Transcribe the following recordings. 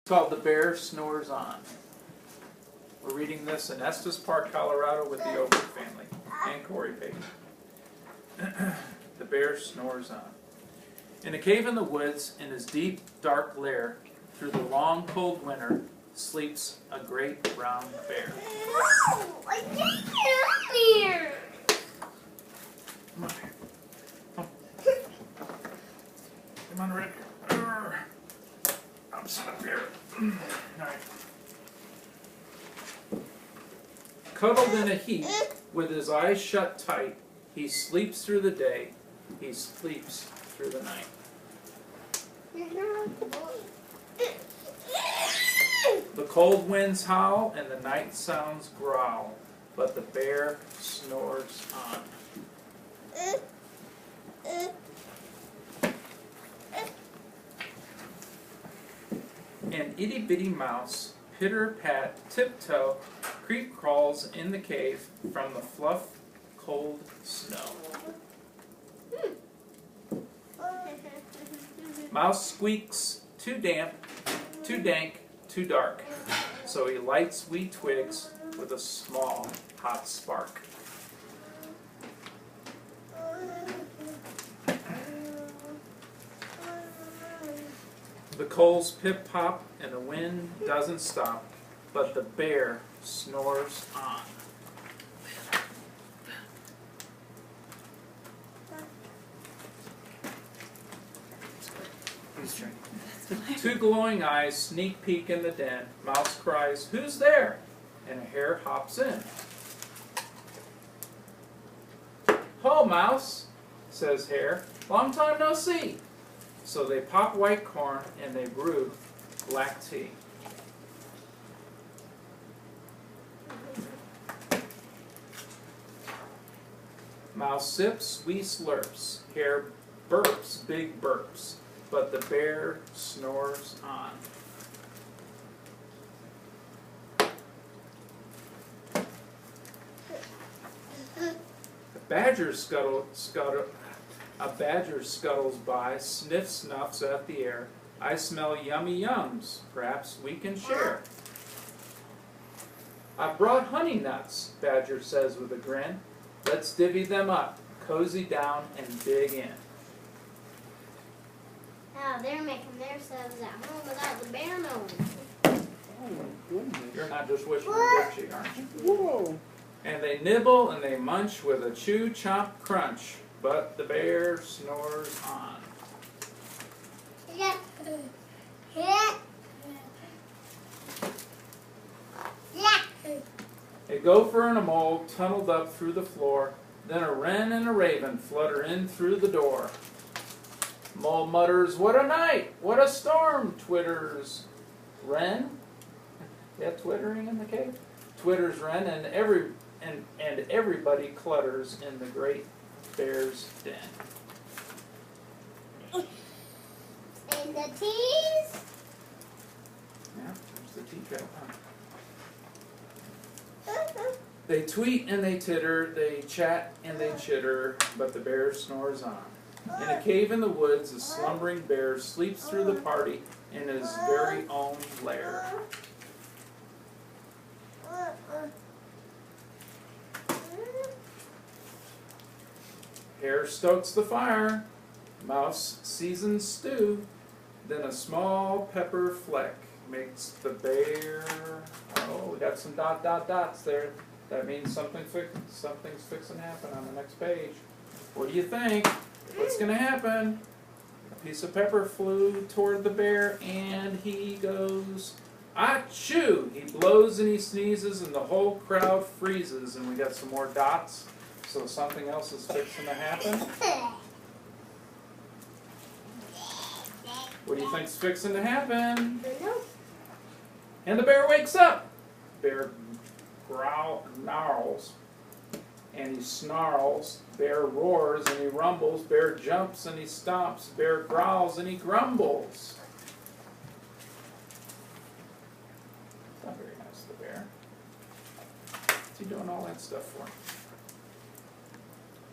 Called The Bear Snores On. We're reading this in Estes Park, Colorado with the Oak family and Corey Payton. The Bear Snores On. In a cave in the woods, in his deep, dark lair, through the long, cold winter, sleeps a great brown bear. No! I can't get up here! Come on here. Come on, Rick. I'm sitting up here. Alright. Cuddled in a heap, with his eyes shut tight, he sleeps through the day, he sleeps through the night. The cold winds howl and the night sounds growl, but the bear snores on. An itty-bitty mouse, pitter-pat, tiptoe, creep-crawls in the cave from the fluff, cold snow. Mouse squeaks, too damp, too dank, too dark, so he lights wee twigs with a small, hot spark. The coals pip-pop and the wind doesn't stop, but the bear snores on. Two glowing eyes sneak peek in the den. Mouse cries, "Who's there?" And a hare hops in. "Ho, Mouse," says Hare. "Long time no see." So they pop white corn and they brew black tea. Mouse sips, wee slurps. Hare burps, big burps. But the bear snores on. A badger scuttles by, sniffs, snuffs at the air. "I smell yummy yums. Perhaps we can share." "I brought honey nuts," Badger says with a grin. "Let's divvy them up, cozy down, and dig in." Now they're making themselves at home without the bear knowing. Oh my goodness. You're not just wishing for Dixie, aren't you? Whoa. And they nibble and they munch with a chew, chomp, crunch, but the bear snores on. Yeah. Yeah. Yeah. A gopher and a mole tunneled up through the floor, then a wren and a raven flutter in through the door. Mole mutters, "What a night! What a storm!" Twitters wren. Yeah, twittering in the cave. Twitters wren, and everybody clutters in the great bear's den. And the teas. Yeah, there's the teacup. They tweet and they titter, they chat and they chitter, but the bear snores on. In a cave in the woods, a slumbering bear sleeps through the party in his very own lair. Hare stokes the fire, mouse seasons stew, then a small pepper fleck makes the bear... Oh, we got some dots there. That means something's fixing to happen on the next page. What do you think? What's going to happen? A piece of pepper flew toward the bear, and he goes, "Achoo!" He blows and he sneezes, and the whole crowd freezes. And we got some more dots, so something else is fixing to happen. What do you think's fixing to happen? And the bear wakes up. Bear gnarls, and he snarls. Bear roars and he rumbles. Bear jumps and he stomps. Bear growls and he grumbles. Not very nice, the bear. What's he doing all that stuff for?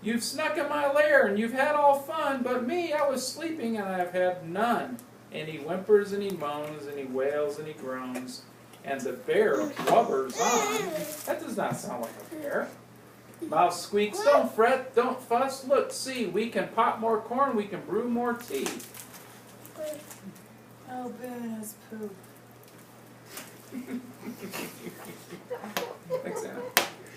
"You've snuck in my lair and you've had all fun, but me, I was sleeping and I've had none. and he whimpers and he moans and he wails and he groans, and the bear blubbers on. That does not sound like a bear. Mouse squeaks, don't fret, don't fuss, look, see, we can pop more corn, we can brew more tea. Oh, Boone has poop. Thanks, Anna.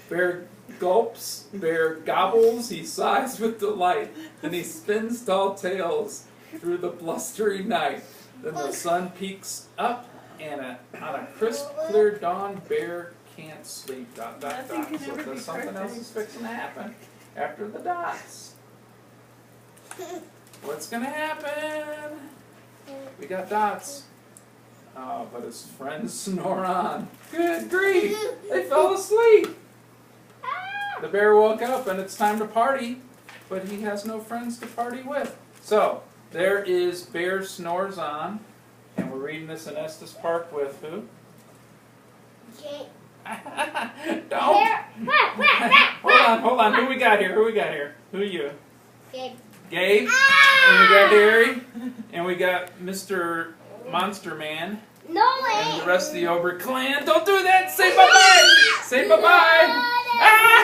Bear gulps, bear gobbles, he sighs with delight, and he spins tall tales through the blustery night. Then the sun peaks up, and on a crisp, clear dawn, bear can't sleep. Dot, dot, Nothing dot. can So ever be there's something else perfect. is fixing to happen after the dots. What's going to happen? We got dots. Oh, but his friends snore on. Good grief! They fell asleep! The bear woke up and it's time to party, but he has no friends to party with. So, there is Bear Snores On, and we're reading this in Estes Park with who? Jake. Don't! Bear. Hold on, who we got here? Who are you? Jake. Gabe, and we got Harry, and we got Mr. Monster Man, No way. and the rest of the Ober clan. Don't do that! Say bye-bye! Say bye-bye! Ah!